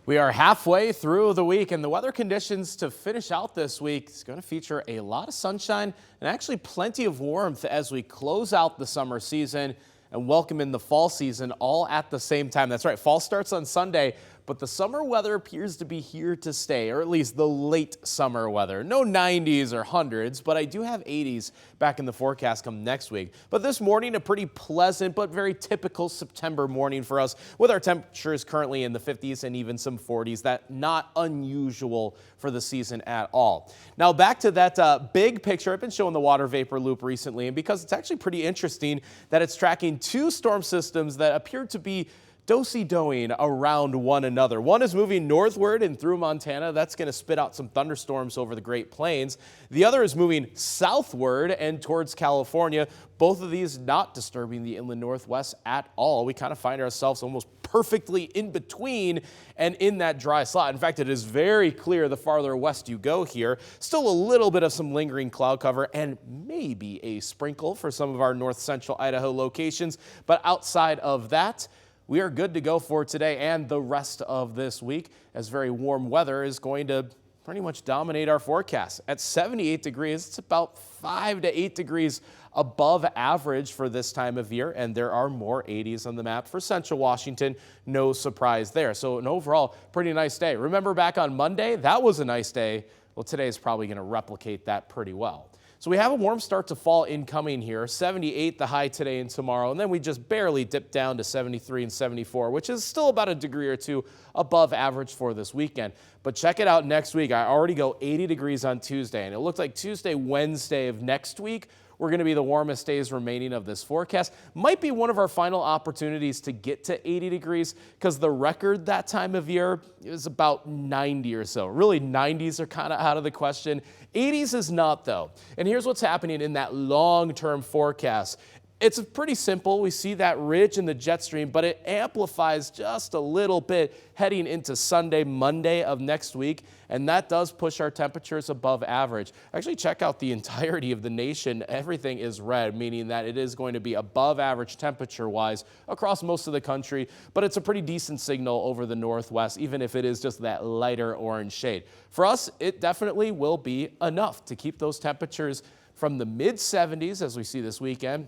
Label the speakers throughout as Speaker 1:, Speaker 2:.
Speaker 1: We are halfway through the week, and the weather conditions to finish out this week is going to feature a lot of sunshine and actually plenty of warmth as we close out the summer season and welcome in the fall season all at the same time. That's right, fall starts on Sunday, but the summer weather appears to be here to stay, or at least the late summer weather. No 90s or hundreds, but I do have 80s back in the forecast come next week. But this morning, a pretty pleasant but very typical September morning for us, with our temperatures currently in the 50s and even some 40s. That not unusual for the season at all. Now back to that big picture. I've been showing the water vapor loop recently, and because it's actually pretty interesting that it's tracking two storm systems that appear to be do-si-doing around one another. One is moving northward and through Montana. That's going to spit out some thunderstorms over the Great Plains. The other is moving southward and towards California. Both of these not disturbing the inland northwest at all. We kind of find ourselves almost perfectly in between and in that dry slot. In fact, it is very clear the farther west you go here. Still a little bit of some lingering cloud cover and maybe a sprinkle for some of our north central Idaho locations. But outside of that, we are good to go for today and the rest of this week, as very warm weather is going to pretty much dominate our forecast. At 78 degrees, it's about 5 to 8 degrees above average for this time of year, and there are more 80s on the map for central Washington. No surprise there. So an overall pretty nice day. Remember back on Monday, that was a nice day. Well, today is probably going to replicate that pretty well. So we have a warm start to fall incoming here, 78 the high today and tomorrow, and then we just barely dip down to 73 and 74, which is still about a degree or two above average for this weekend. But check it out next week. I already go 80 degrees on Tuesday, and it looks like Tuesday, Wednesday of next week, we're going to be the warmest days remaining of this forecast. Might be one of our final opportunities to get to 80 degrees because the record that time of year is about 90 or so. Really, 90s are kind of out of the question. 80s is not, though. And here's what's happening in that long-term forecast. It's pretty simple. We see that ridge in the jet stream, but it amplifies just a little bit heading into Sunday, Monday of next week, and that does push our temperatures above average. Actually, check out the entirety of the nation. Everything is red, meaning that it is going to be above average temperature-wise across most of the country, but it's a pretty decent signal over the northwest, even if it is just that lighter orange shade. For us, it definitely will be enough to keep those temperatures from the mid-70s, as we see this weekend,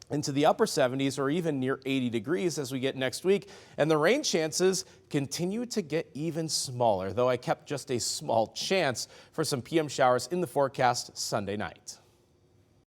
Speaker 1: into the upper 70s or even near 80 degrees as we get next week. And the rain chances continue to get even smaller, though I kept just a small chance for some PM showers in the forecast Sunday night.